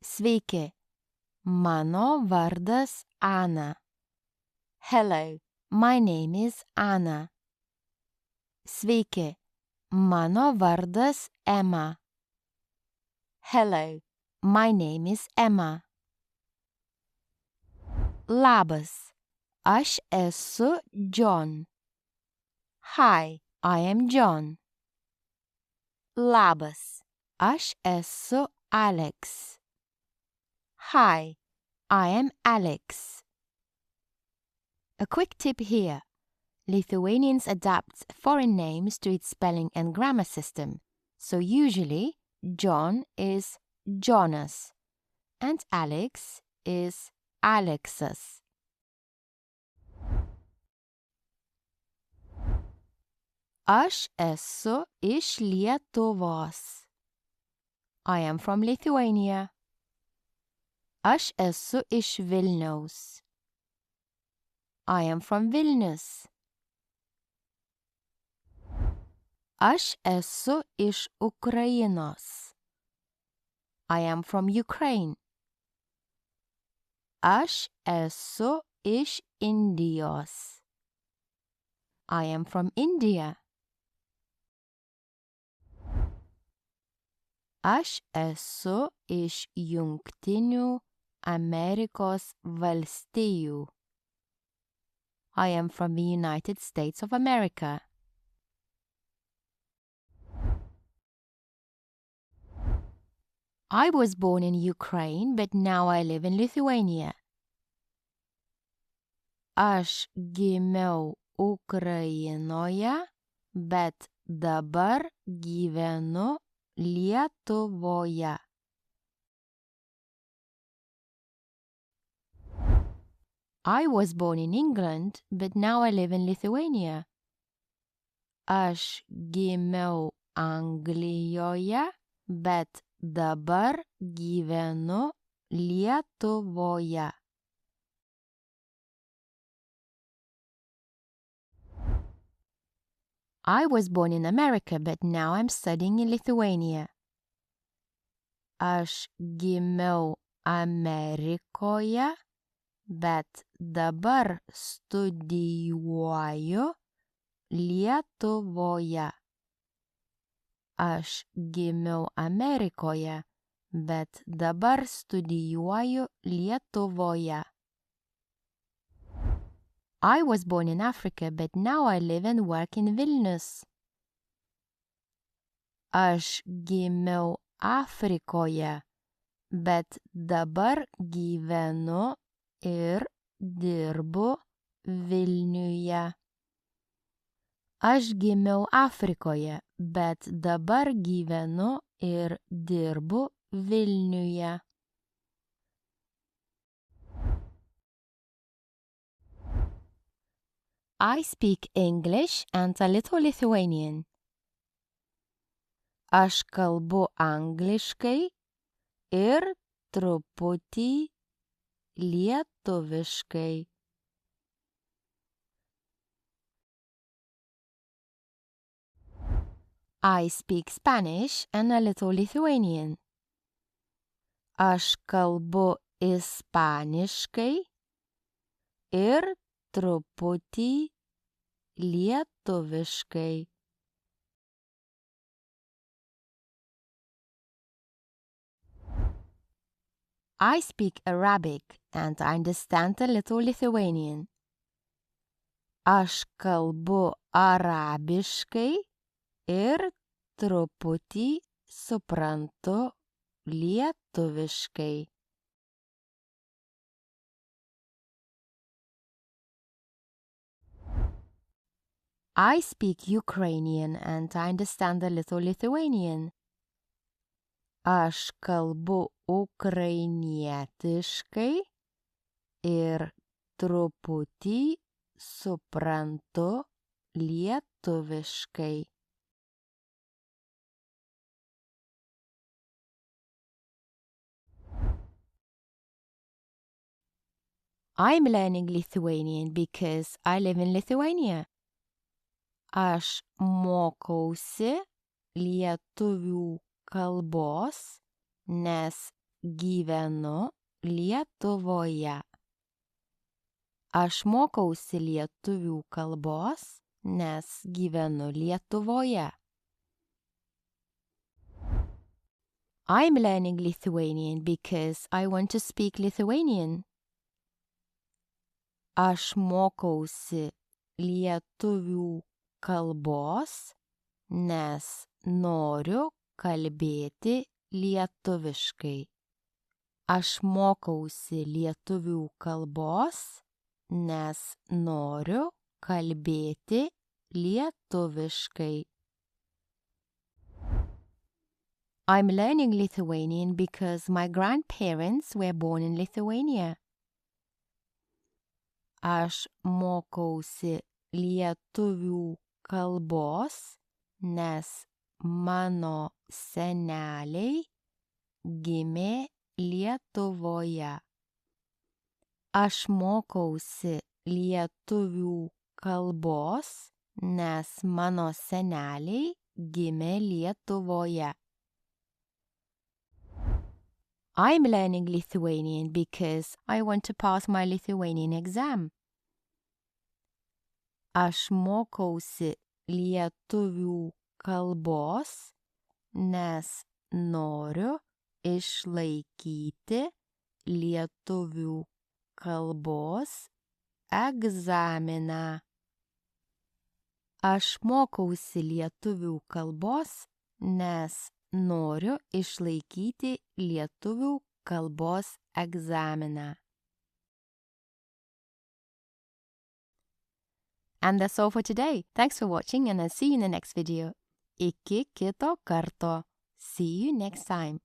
Sveiki, mano vardas Ana. Hello, my name is Anna. Sveiki, mano vardas Emma. Hello, my name is Emma. Labas, aš esu John. Hi, I am John. Labas, aš esu Alex. Hi, I am Alex. A quick tip here. Lithuanians adapt foreign names to its spelling and grammar system. So usually, John is Jonas and Alex is Alexas. Aš esu iš Lietuvos. I am from Lithuania. Aš esu iš Vilniaus. I am from Vilnius. Aš esu iš Ukrainos. I am from Ukraine. Aš esu iš Indijos. I am from India. Aš esu iš Jungtinių Amerikos valstijų. I am from the United States of America. I was born in Ukraine, but now I live in Lithuania. Aš gimiau Ukrainoje, bet dabar gyvenu Lietuvoje. I was born in England, but now I live in Lithuania. Aš gimiau Anglijoje, bet dabar gyvenu Lietuvoje. I was born in America, but now I'm studying in Lithuania. Aš gimiau Amerikoje, bet dabar studijuoju Lietuvoje. Aš gimiau Amerikoje, bet dabar studijuoju Lietuvoje. I was born in Africa, but now I live and work in Vilnius. Aš gimiau Afrikoje, bet dabar gyvenu ir dirbu Vilniuje. Aš gimiau Afrikoje, bet dabar gyvenu ir dirbu Vilniuje. I speak English and a little Lithuanian. Aš kalbu angliškai ir truputį lietuviškai. I speak Spanish and a little Lithuanian. Aš kalbu ispaniškai ir truputį lietuviškai. I speak Arabic and I understand a little Lithuanian. Aš kalbu arabiškai ir truputį suprantu lietuviškai. I speak Ukrainian and I understand a little Lithuanian. Aš kalbu ukrainietiškai ir truputį suprantu lietuviškai. I'm learning Lithuanian because I live in Lithuania. Aš mokausi lietuvių kalbos, nes gyvenu Lietuvoje. Aš mokausi lietuvių kalbos, nes gyvenu Lietuvoje. I'm learning Lithuanian because I want to speak Lithuanian. Aš mokausi lietuvių kalbos, nes noriu kalbėti lietuviškai. Aš mokausi lietuvių kalbos, nes noriu kalbėti lietuviškai. I'm learning Lithuanian because my grandparents were born in Lithuania. Aš mokausi lietuvių kalbos, nes mano seneliai gimė Lietuvoje. Aš mokausi lietuvių kalbos, nes mano seneliai gimė Lietuvoje. I'm learning Lithuanian because I want to pass my Lithuanian exam. Aš mokausi lietuvių kalbos, nes noriu išlaikyti lietuvių kalbos egzaminą. Aš mokausi lietuvių kalbos, nes noriu išlaikyti lietuvių kalbos egzaminą. And that's all for today. Thanks for watching and I'll see you in the next video. Iki kito karto. See you next time.